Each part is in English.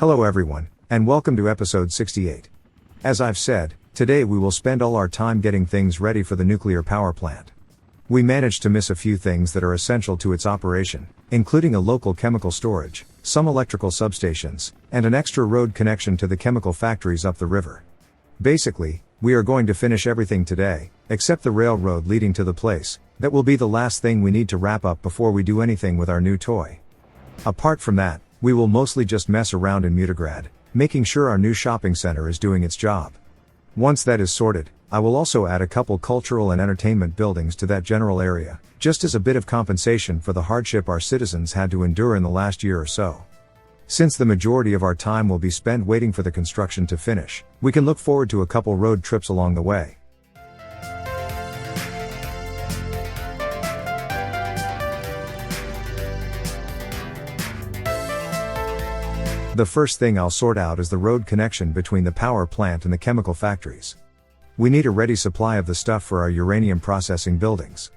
Hello everyone, and welcome to episode 68. As I've said, today we will spend all our time getting things ready for the nuclear power plant. We managed to miss a few things that are essential to its operation, including a local chemical storage, some electrical substations, and an extra road connection to the chemical factories up the river. Basically, we are going to finish everything today, except the railroad leading to the place. That will be the last thing we need to wrap up before we do anything with our new toy. Apart from that, we will mostly just mess around in Mutigrad, making sure our new shopping center is doing its job. Once that is sorted, I will also add a couple cultural and entertainment buildings to that general area, just as a bit of compensation for the hardship our citizens had to endure in the last year or so. Since the majority of our time will be spent waiting for the construction to finish, we can look forward to a couple road trips along the way. The first thing I'll sort out is the road connection between the power plant and the chemical factories. We need a ready supply of the stuff for our uranium processing buildings.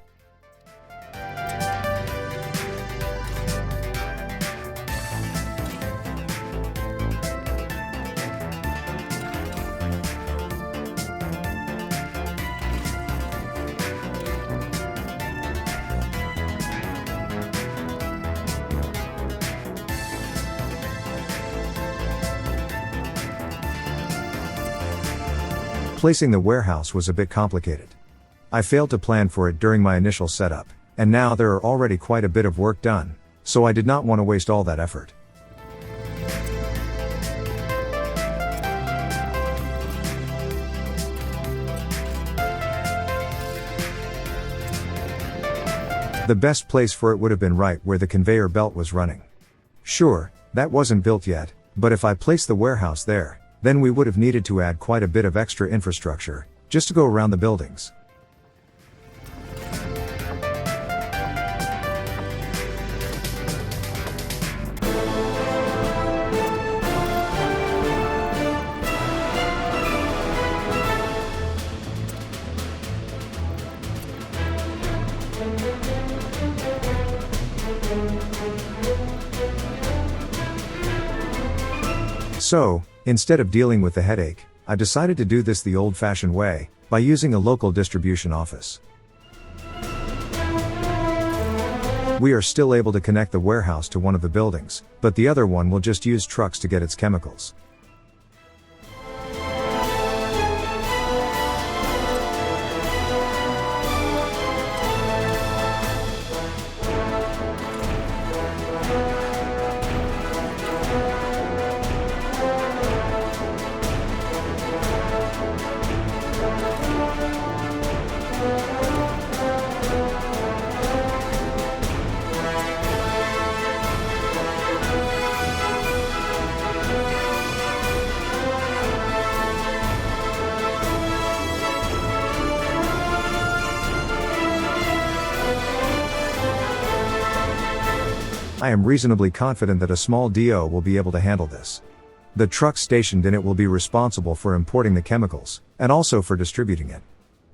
Placing the warehouse was a bit complicated. I failed to plan for it during my initial setup, and now there are already quite a bit of work done, so I did not want to waste all that effort. The best place for it would have been right where the conveyor belt was running. Sure, that wasn't built yet, but if I placed the warehouse there, then we would have needed to add quite a bit of extra infrastructure, just to go around the buildings. So, instead of dealing with the headache, I decided to do this the old-fashioned way, by using a local distribution office. We are still able to connect the warehouse to one of the buildings, but the other one will just use trucks to get its chemicals. I am reasonably confident that a small DO will be able to handle this. The trucks stationed in it will be responsible for importing the chemicals, and also for distributing it.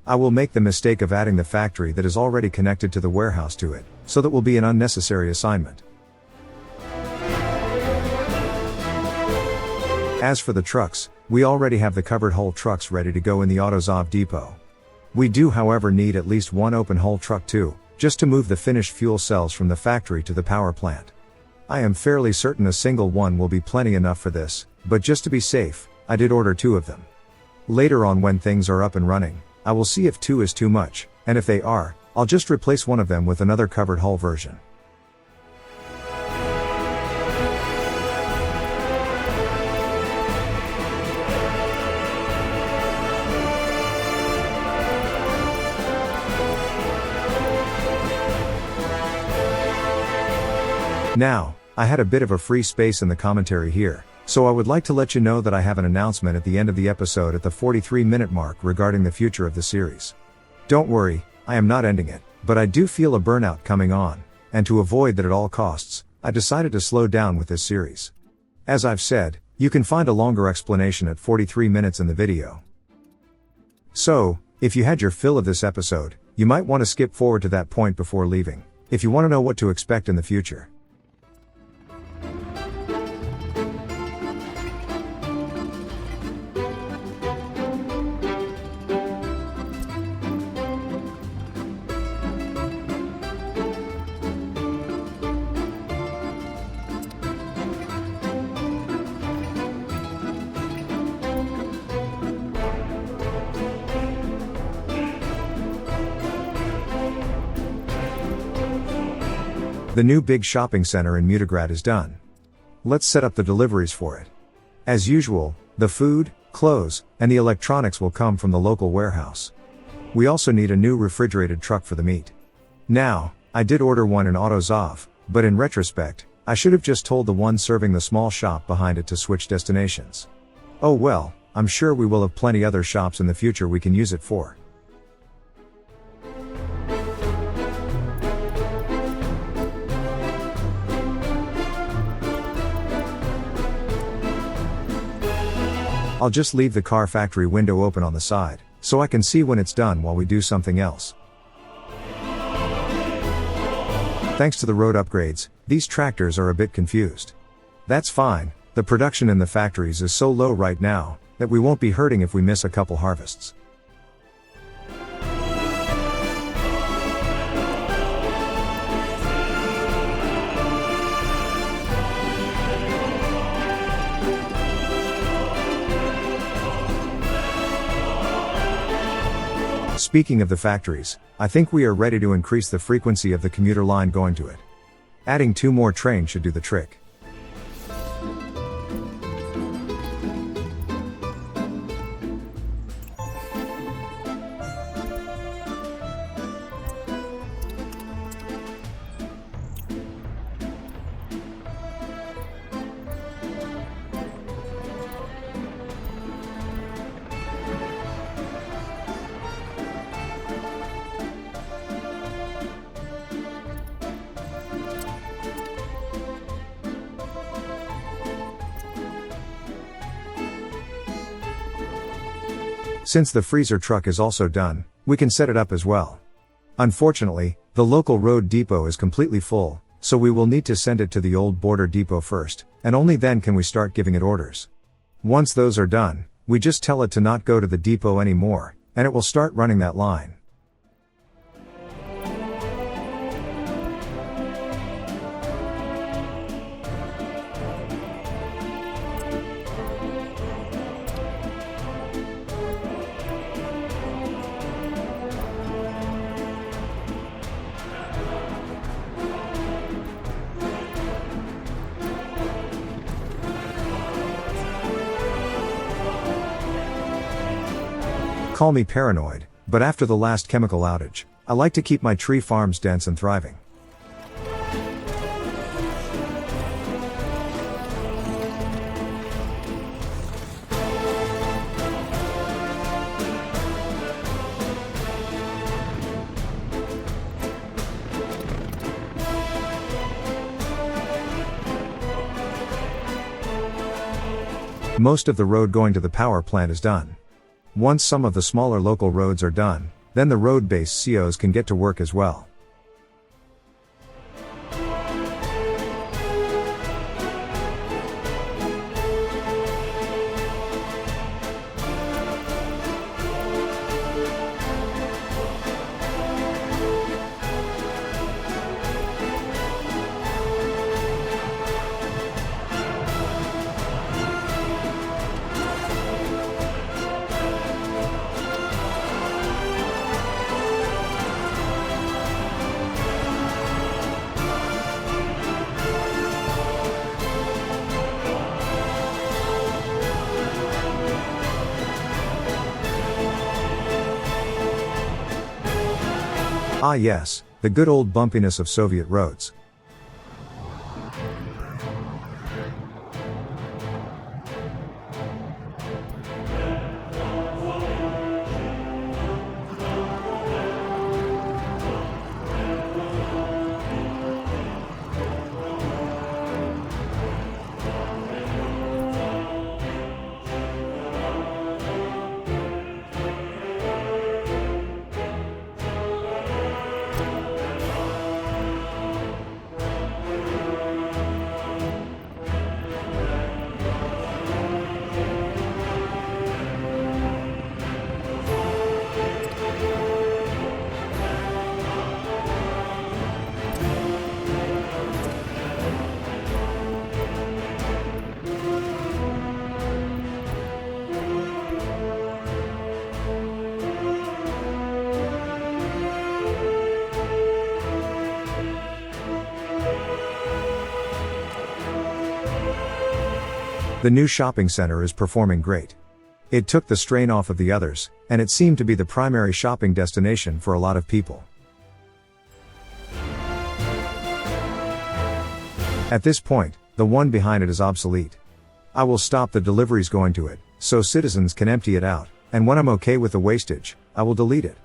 I will make the mistake of adding the factory that is already connected to the warehouse to it, so that will be an unnecessary assignment. As for the trucks, we already have the covered hull trucks ready to go in the AutoZov depot. We do however need at least one open hull truck too, just to move the finished fuel cells from the factory to the power plant. I am fairly certain a single one will be plenty enough for this, but just to be safe, I did order 2 of them. Later on when things are up and running, I will see if 2 is too much, and if they are, I'll just replace one of them with another covered hull version. Now, I had a bit of a free space in the commentary here, so I would like to let you know that I have an announcement at the end of the episode at the 43-minute mark regarding the future of the series. Don't worry, I am not ending it, but I do feel a burnout coming on, and to avoid that at all costs, I decided to slow down with this series. As I've said, you can find a longer explanation at 43 minutes in the video. So, if you had your fill of this episode, you might want to skip forward to that point before leaving, if you want to know what to expect in the future. The new big shopping center in Mutigrad is done. Let's set up the deliveries for it. As usual, the food, clothes, and the electronics will come from the local warehouse. We also need a new refrigerated truck for the meat. Now, I did order one in Autozov, but in retrospect, I should have just told the one serving the small shop behind it to switch destinations. Oh well, I'm sure we will have plenty other shops in the future we can use it for. I'll just leave the car factory window open on the side, so I can see when it's done while we do something else. Thanks to the road upgrades, these tractors are a bit confused. That's fine, the production in the factories is so low right now, that we won't be hurting if we miss a couple harvests. Speaking of the factories, I think we are ready to increase the frequency of the commuter line going to it. Adding 2 more trains should do the trick. Since the freezer truck is also done, we can set it up as well. Unfortunately, the local road depot is completely full, so we will need to send it to the old border depot first, and only then can we start giving it orders. Once those are done, we just tell it to not go to the depot anymore, and it will start running that line. Call me paranoid, but after the last chemical outage, I like to keep my tree farms dense and thriving. Most of the road going to the power plant is done. Once some of the smaller local roads are done, then the road-based COs can get to work as well. Ah yes, the good old bumpiness of Soviet roads. The new shopping center is performing great. It took the strain off of the others, and it seemed to be the primary shopping destination for a lot of people. At this point, the one behind it is obsolete. I will stop the deliveries going to it, so citizens can empty it out, and when I'm okay with the wastage, I will delete it.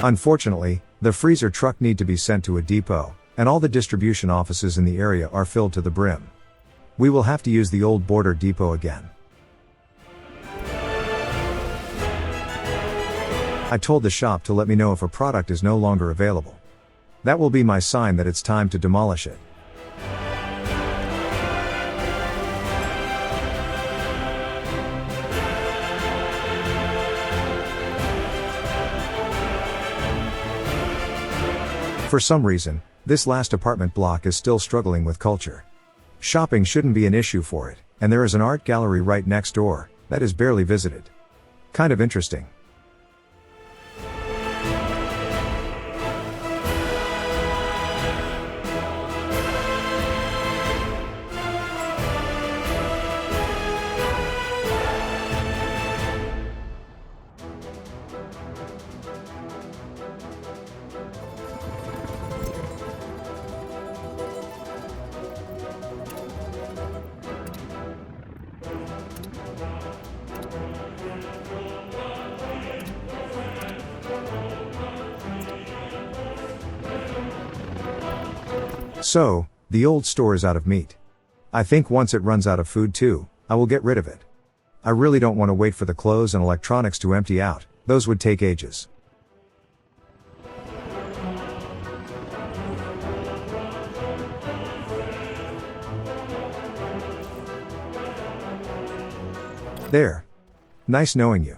Unfortunately, the freezer truck need to be sent to a depot, and all the distribution offices in the area are filled to the brim. We will have to use the old border depot again. I told the shop to let me know if a product is no longer available. That will be my sign that it's time to demolish it. For some reason, this last apartment block is still struggling with culture. Shopping shouldn't be an issue for it, and there is an art gallery right next door that is barely visited. Kind of interesting. So, the old store is out of meat. I think once it runs out of food too, I will get rid of it. I really don't want to wait for the clothes and electronics to empty out, those would take ages. There. Nice knowing you.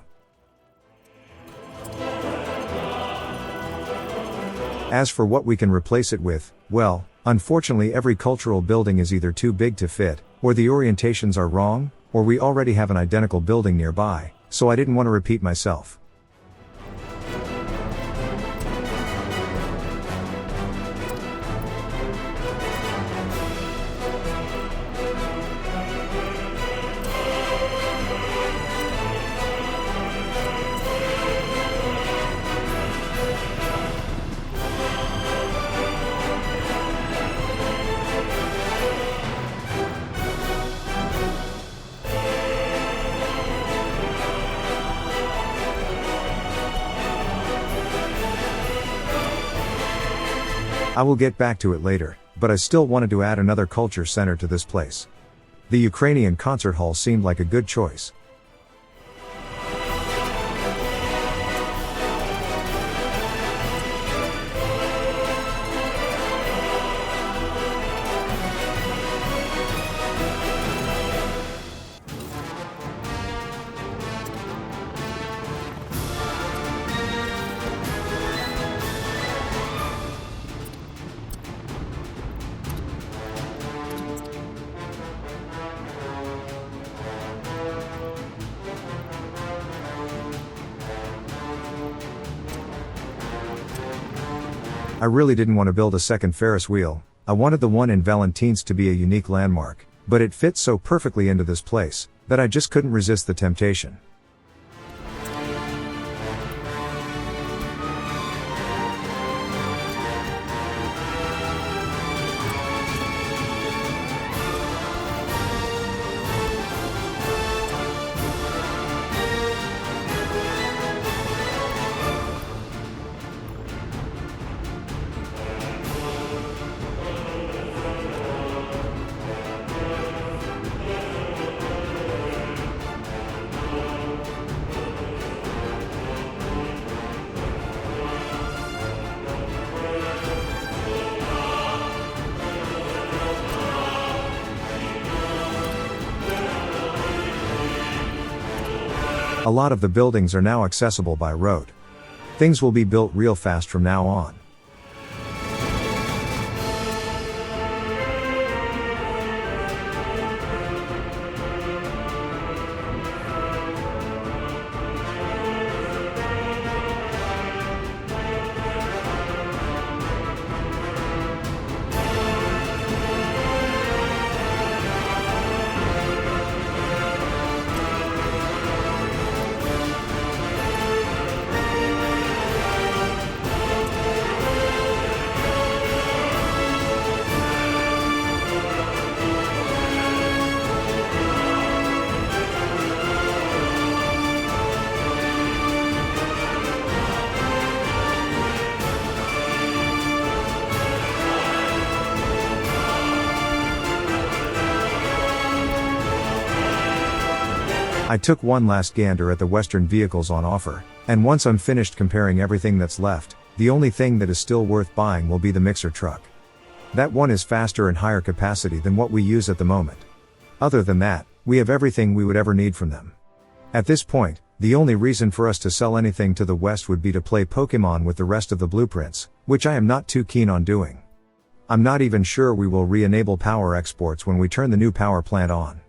As for what we can replace it with, well, unfortunately every cultural building is either too big to fit, or the orientations are wrong, or we already have an identical building nearby, so I didn't want to repeat myself. I will get back to it later, but I still wanted to add another culture center to this place. The Ukrainian concert hall seemed like a good choice. I really didn't want to build a second Ferris wheel. I wanted the one in Valentines to be a unique landmark, but it fits so perfectly into this place that I just couldn't resist the temptation. A lot of the buildings are now accessible by road. Things will be built real fast from now on. I took one last gander at the Western vehicles on offer, and once I'm finished comparing everything that's left, the only thing that is still worth buying will be the mixer truck. That one is faster and higher capacity than what we use at the moment. Other than that, we have everything we would ever need from them. At this point, the only reason for us to sell anything to the West would be to play Pokemon with the rest of the blueprints, which I am not too keen on doing. I'm not even sure we will re-enable power exports when we turn the new power plant on.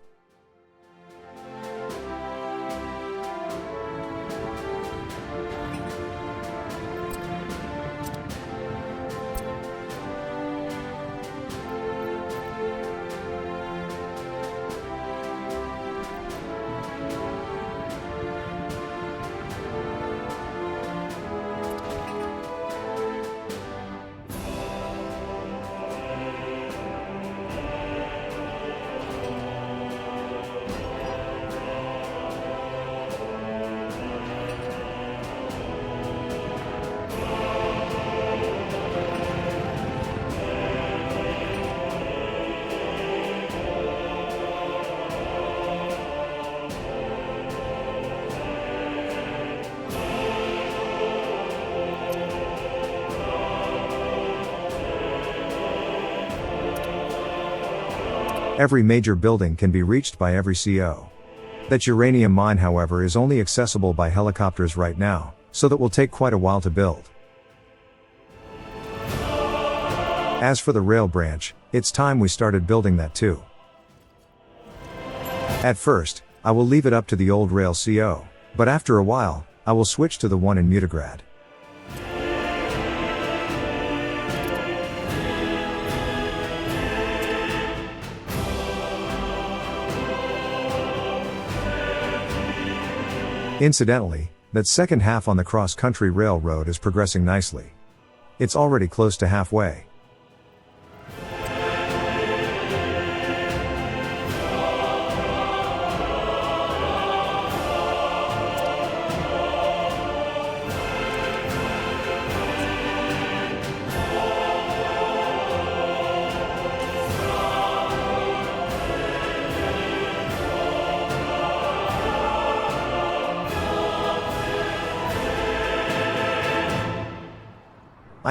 Every major building can be reached by every CO. That uranium mine, however, is only accessible by helicopters right now, so that will take quite a while to build. As for the rail branch, it's time we started building that too. At first, I will leave it up to the old rail CO, but after a while, I will switch to the one in Mutograd. Incidentally, that second half on the cross-country railroad is progressing nicely. It's already close to halfway.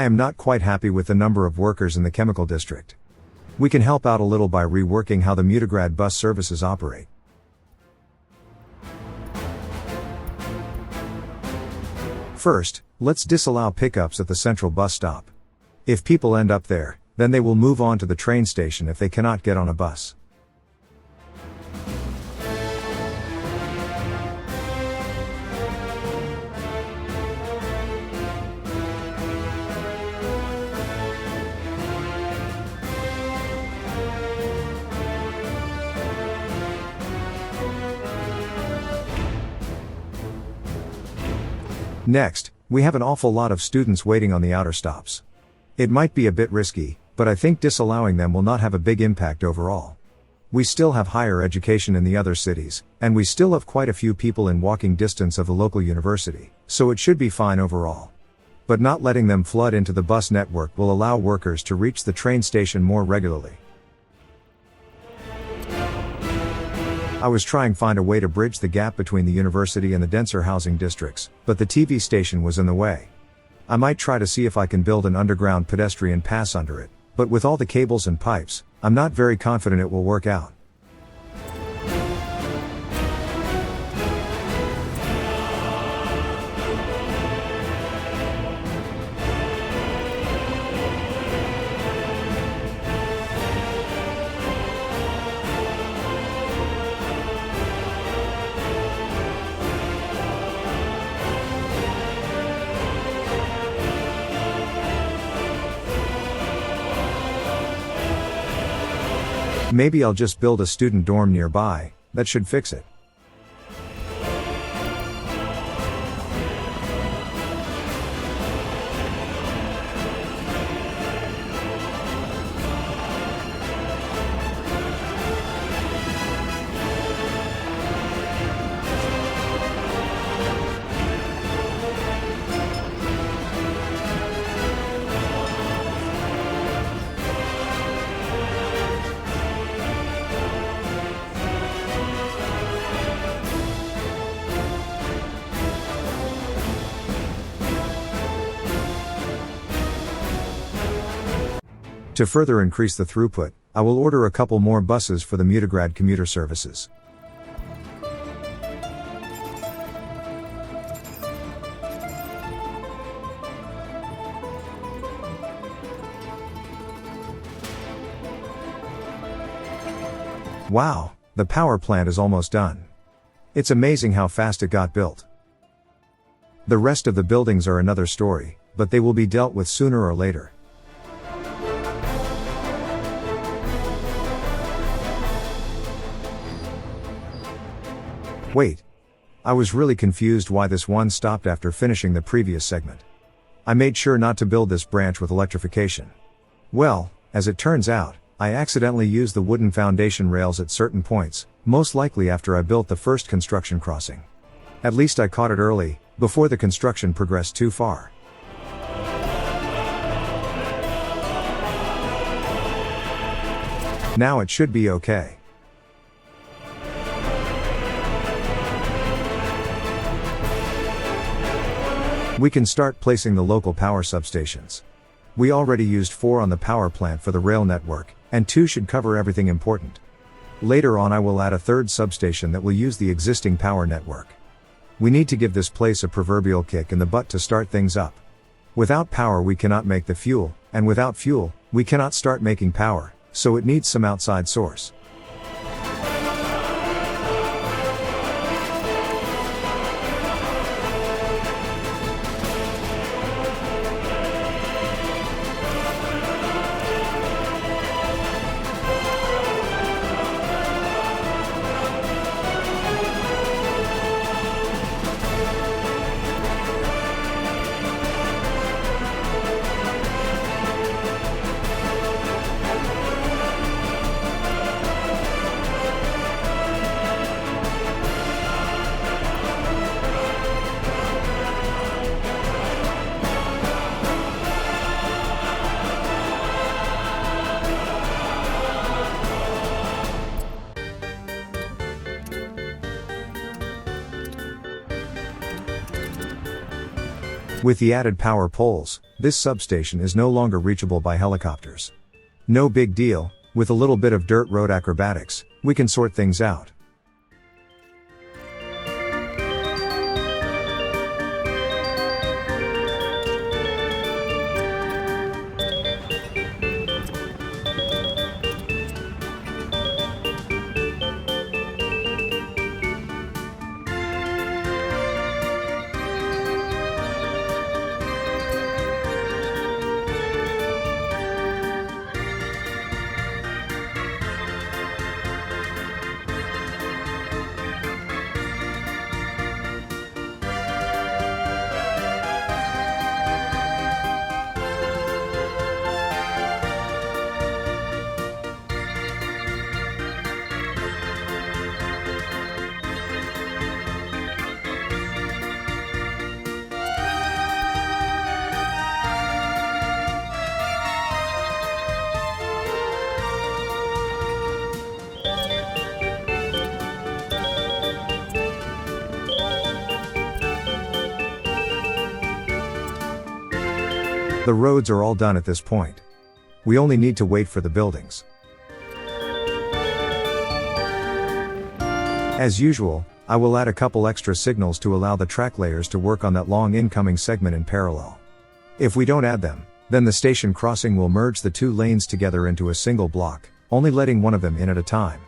I am not quite happy with the number of workers in the chemical district. We can help out a little by reworking how the Mutograd bus services operate. First, let's disallow pickups at the central bus stop. If people end up there, then they will move on to the train station if they cannot get on a bus. Next, we have an awful lot of students waiting on the outer stops. It might be a bit risky, but I think disallowing them will not have a big impact overall. We still have higher education in the other cities, and we still have quite a few people in walking distance of the local university, so it should be fine overall. But not letting them flood into the bus network will allow workers to reach the train station more regularly. I was trying to find a way to bridge the gap between the university and the denser housing districts, but the TV station was in the way. I might try to see if I can build an underground pedestrian pass under it, but with all the cables and pipes, I'm not very confident it will work out. Maybe I'll just build a student dorm nearby, that should fix it. To further increase the throughput, I will order a couple more buses for the Mutigrad commuter services. Wow, the power plant is almost done. It's amazing how fast it got built. The rest of the buildings are another story, but they will be dealt with sooner or later. Wait. I was really confused why this one stopped after finishing the previous segment. I made sure not to build this branch with electrification. Well, as it turns out, I accidentally used the wooden foundation rails at certain points, most likely after I built the first construction crossing. At least I caught it early, before the construction progressed too far. Now it should be okay. We can start placing the local power substations. We already used 4 on the power plant for the rail network, and 2 should cover everything important. Later on I will add a 3rd substation that will use the existing power network. We need to give this place a proverbial kick in the butt to start things up. Without power we cannot make the fuel, and without fuel, we cannot start making power, so it needs some outside source. With the added power poles, this substation is no longer reachable by helicopters. No big deal, with a little bit of dirt road acrobatics, we can sort things out. The roads are all done at this point. We only need to wait for the buildings. As usual, I will add a couple extra signals to allow the track layers to work on that long incoming segment in parallel. If we don't add them, then the station crossing will merge the 2 lanes together into a single block, only letting one of them in at a time.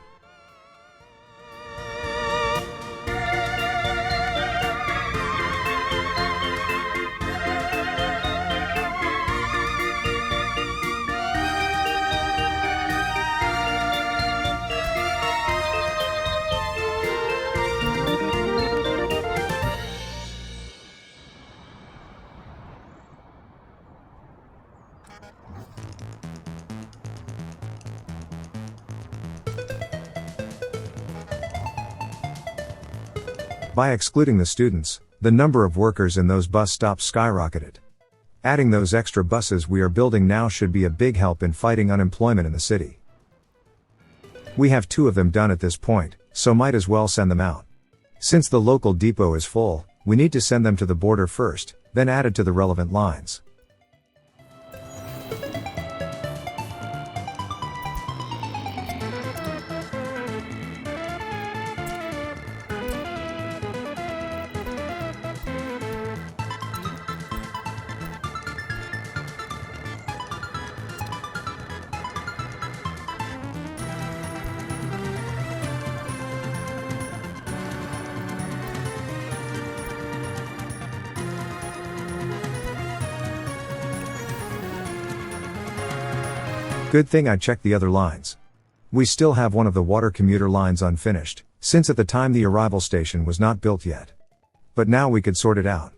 By excluding the students, the number of workers in those bus stops skyrocketed. Adding those extra buses we are building now should be a big help in fighting unemployment in the city. We have 2 of them done at this point, so might as well send them out. Since the local depot is full, we need to send them to the border first, then added to the relevant lines. Good thing I checked the other lines. We still have one of the water commuter lines unfinished, since at the time the arrival station was not built yet. But now we could sort it out.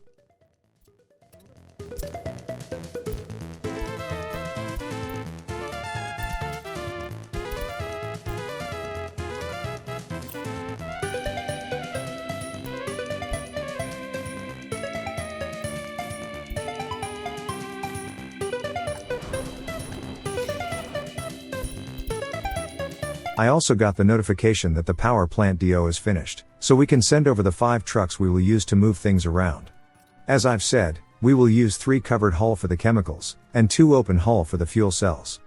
I also got the notification that the power plant DO is finished, so we can send over the 5 trucks we will use to move things around. As I've said, we will use 3 covered hull for the chemicals, and 2 open hull for the fuel cells.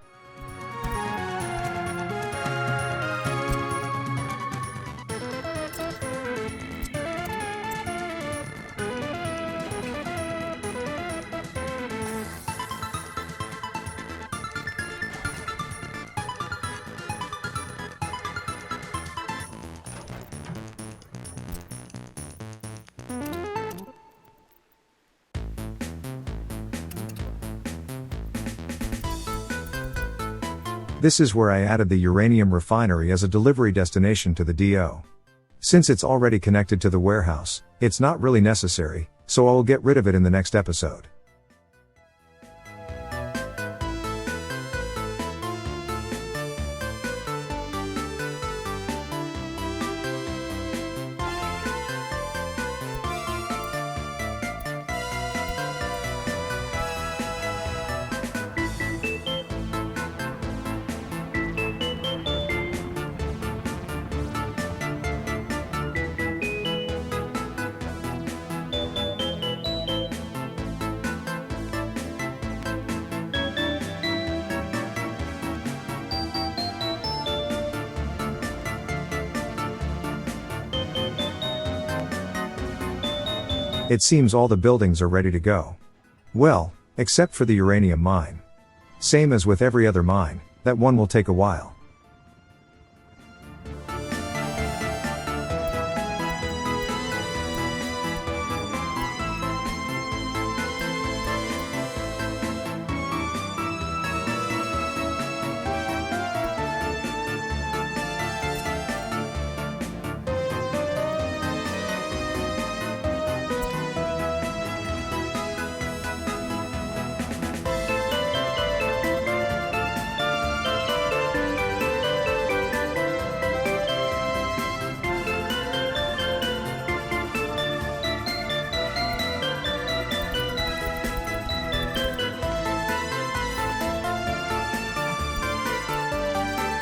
This is where I added the uranium refinery as a delivery destination to the DO. Since it's already connected to the warehouse, it's not really necessary, so I will get rid of it in the next episode. It seems all the buildings are ready to go. Well, except for the uranium mine. Same as with every other mine, that one will take a while.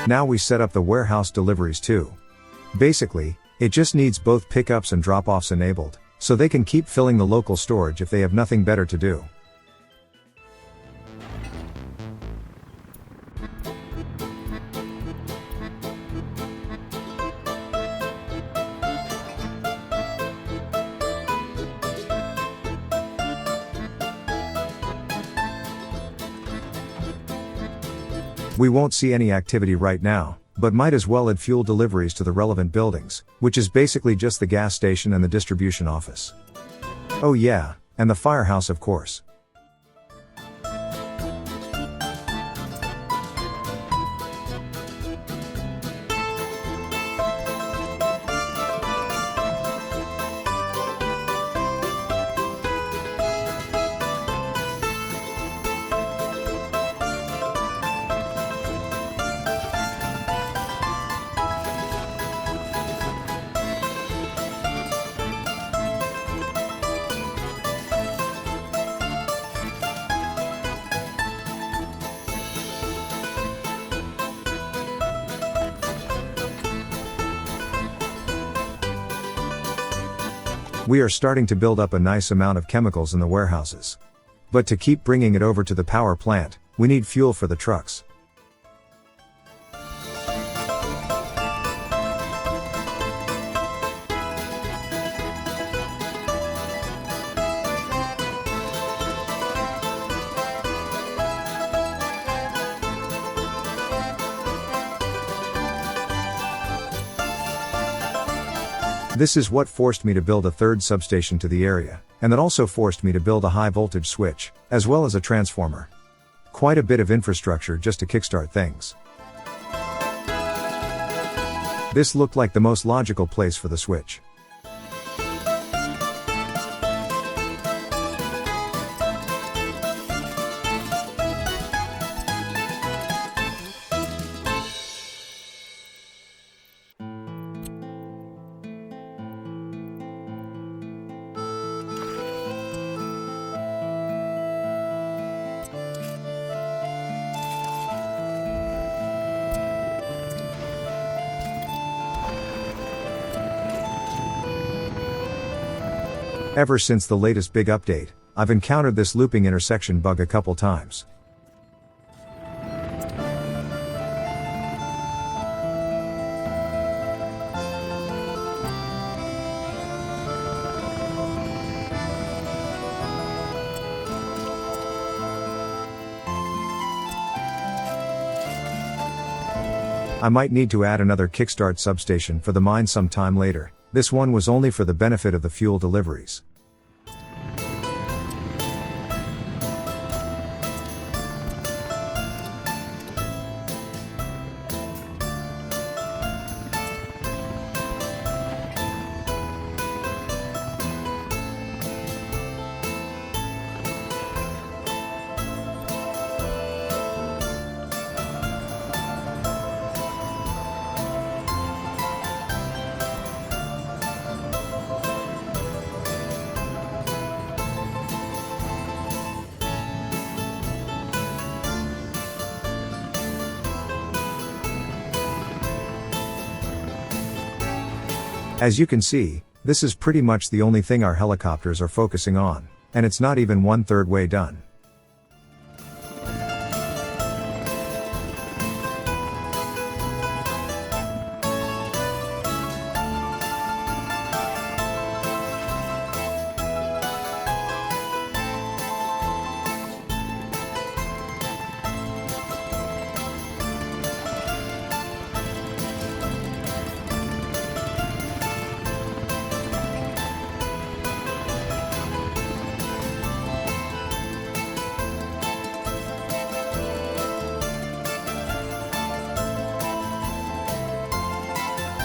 Now we set up the warehouse deliveries too. Basically, it just needs both pickups and drop-offs enabled, so they can keep filling the local storage if they have nothing better to do. We won't see any activity right now, but might as well add fuel deliveries to the relevant buildings, which is basically just the gas station and the distribution office. Oh yeah, and the firehouse of course. We are starting to build up a nice amount of chemicals in the warehouses. But to keep bringing it over to the power plant, we need fuel for the trucks. This is what forced me to build a third substation to the area, and that also forced me to build a high voltage switch, as well as a transformer. Quite a bit of infrastructure just to kickstart things. This looked like the most logical place for the switch. Ever since the latest big update, I've encountered this looping intersection bug a couple times. I might need to add another kickstart substation for the mine sometime later. This one was only for the benefit of the fuel deliveries. As you can see, this is pretty much the only thing our helicopters are focusing on, and it's not even 1/3 way done.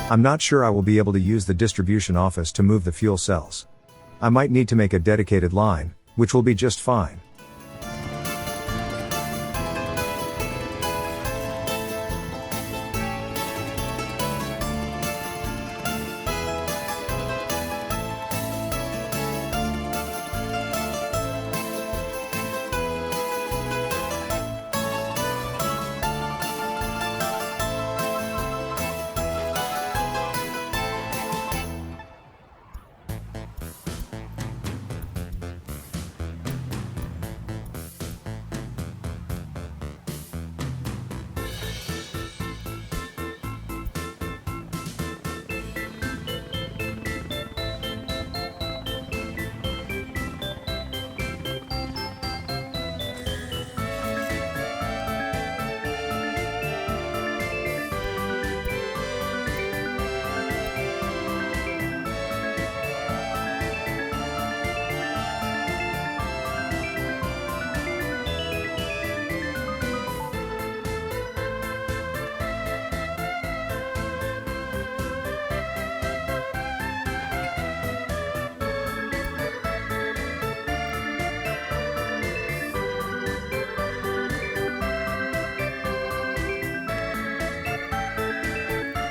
I'm not sure I will be able to use the distribution office to move the fuel cells. I might need to make a dedicated line, which will be just fine.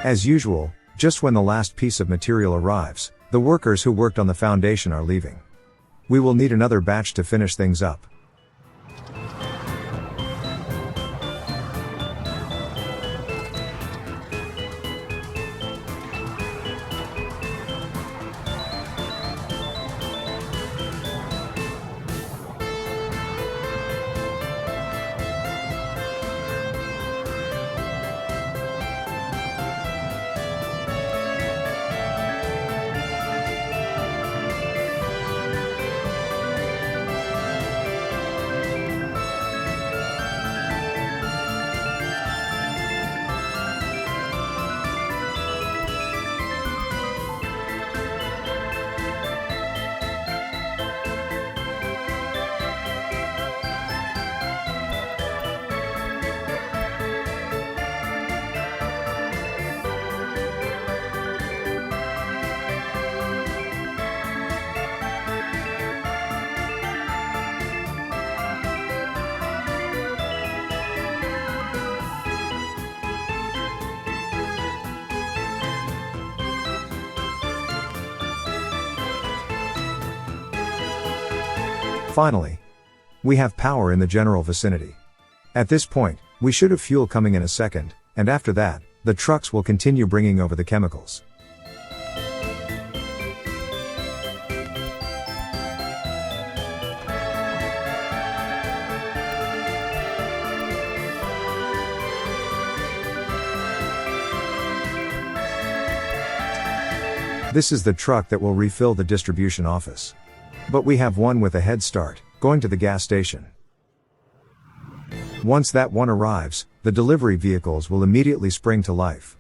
As usual, just when the last piece of material arrives, the workers who worked on the foundation are leaving. We will need another batch to finish things up. Finally, we have power in the general vicinity. At this point, we should have fuel coming in a second, and after that, the trucks will continue bringing over the chemicals. This is the truck that will refill the distribution office. But we have one with a head start, going to the gas station. Once that one arrives, the delivery vehicles will immediately spring to life.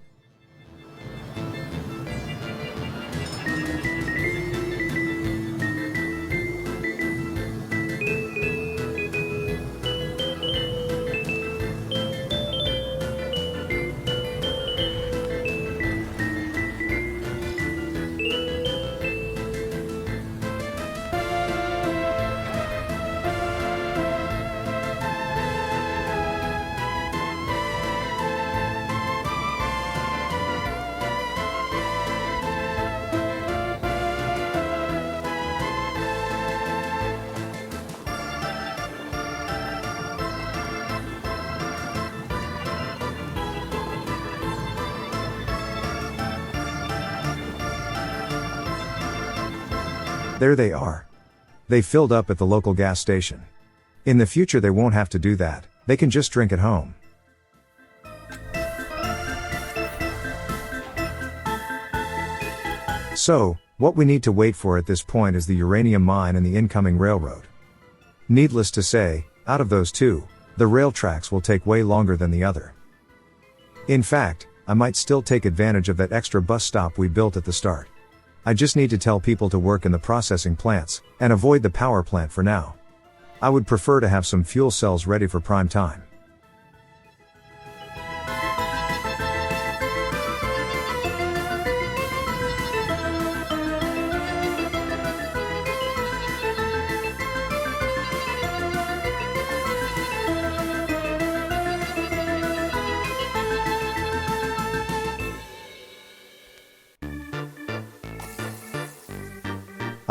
There they are. They filled up at the local gas station. In the future they won't have to do that, they can just drink at home. So, what we need to wait for at this point is the uranium mine and the incoming railroad. Needless to say, out of those two, the rail tracks will take way longer than the other. In fact, I might still take advantage of that extra bus stop we built at the start. I just need to tell people to work in the processing plants, and avoid the power plant for now. I would prefer to have some fuel cells ready for prime time.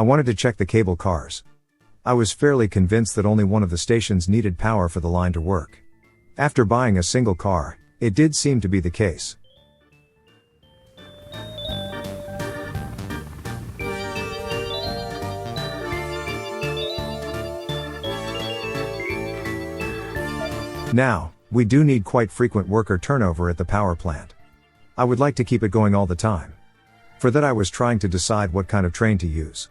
I wanted to check the cable cars. I was fairly convinced that only one of the stations needed power for the line to work. After buying a single car, it did seem to be the case. Now, we do need quite frequent worker turnover at the power plant. I would like to keep it going all the time. For that I was trying to decide what kind of train to use.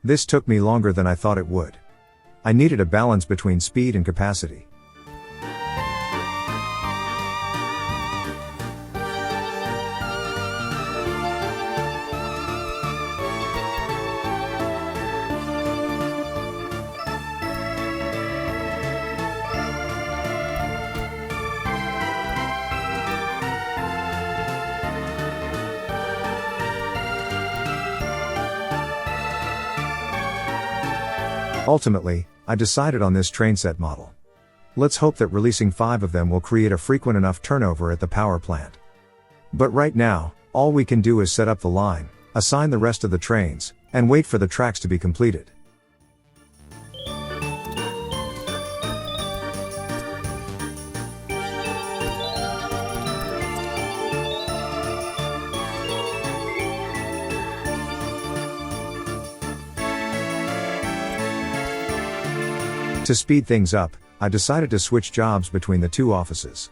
This took me longer than I thought it would. I needed a balance between speed and capacity. Ultimately, I decided on this trainset model. Let's hope that releasing 5 of them will create a frequent enough turnover at the power plant. But right now, all we can do is set up the line, assign the rest of the trains, and wait for the tracks to be completed. To speed things up, I decided to switch jobs between the two offices.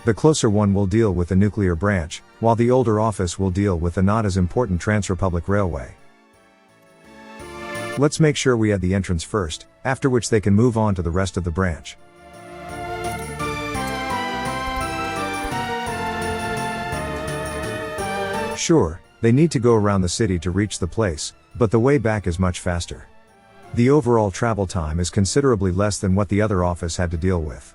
The closer one will deal with the nuclear branch, while the older office will deal with the not as important Trans-Republic Railway. Let's make sure we add the entrance first, after which they can move on to the rest of the branch. Sure, they need to go around the city to reach the place, but the way back is much faster. The overall travel time is considerably less than what the other office had to deal with.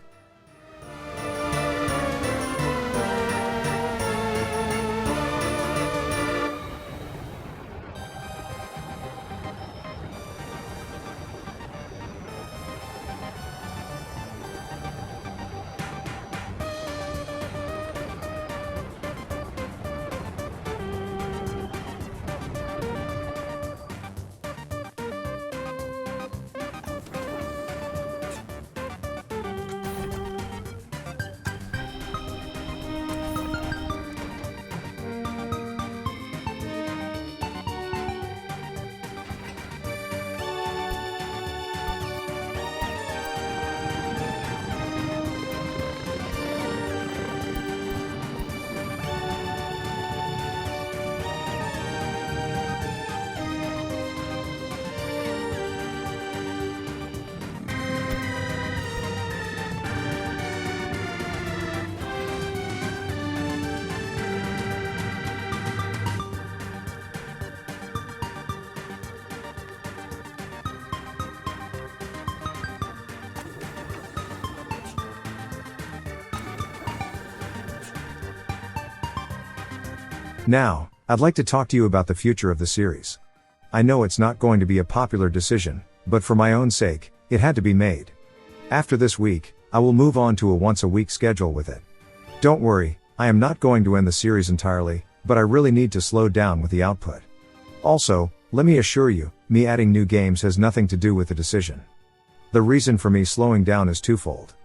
Now, I'd like to talk to you about the future of the series. I know it's not going to be a popular decision, but for my own sake, it had to be made. After this week, I will move on to a once-a-week schedule with it. Don't worry, I am not going to end the series entirely, but I really need to slow down with the output. Also, let me assure you, me adding new games has nothing to do with the decision. The reason for me slowing down is twofold.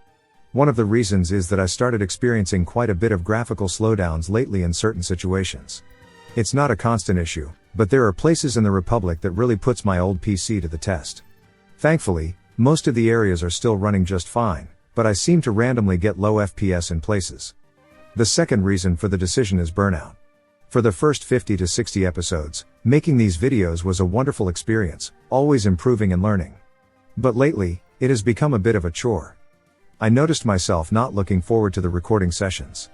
One of the reasons is that I started experiencing quite a bit of graphical slowdowns lately in certain situations. It's not a constant issue, but there are places in the Republic that really puts my old PC to the test. Thankfully, most of the areas are still running just fine, but I seem to randomly get low FPS in places. The second reason for the decision is burnout. For the first 50 to 60 episodes, making these videos was a wonderful experience, always improving and learning. But lately, it has become a bit of a chore. I noticed myself not looking forward to the recording sessions.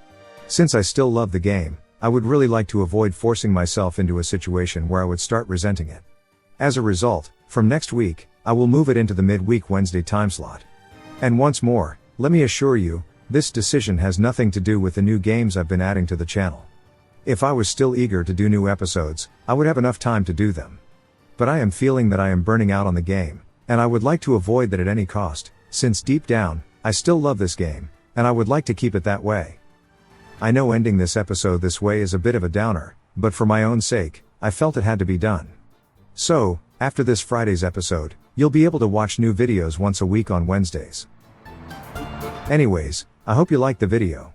Since I still love the game, I would really like to avoid forcing myself into a situation where I would start resenting it. As a result, from next week, I will move it into the midweek Wednesday time slot. And once more, let me assure you, this decision has nothing to do with the new games I've been adding to the channel. If I was still eager to do new episodes, I would have enough time to do them. But I am feeling that I am burning out on the game, and I would like to avoid that at any cost, since deep down, I still love this game, and I would like to keep it that way. I know ending this episode this way is a bit of a downer, but for my own sake, I felt it had to be done. So, after this Friday's episode, you'll be able to watch new videos once a week on Wednesdays. Anyways, I hope you liked the video.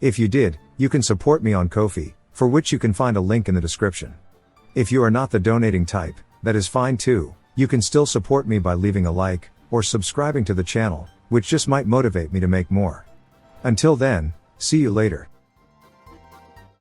If you did, you can support me on Ko-fi, for which you can find a link in the description. If you are not the donating type, that is fine too, you can still support me by leaving a like, or subscribing to the channel, which just might motivate me to make more. Until then, see you later.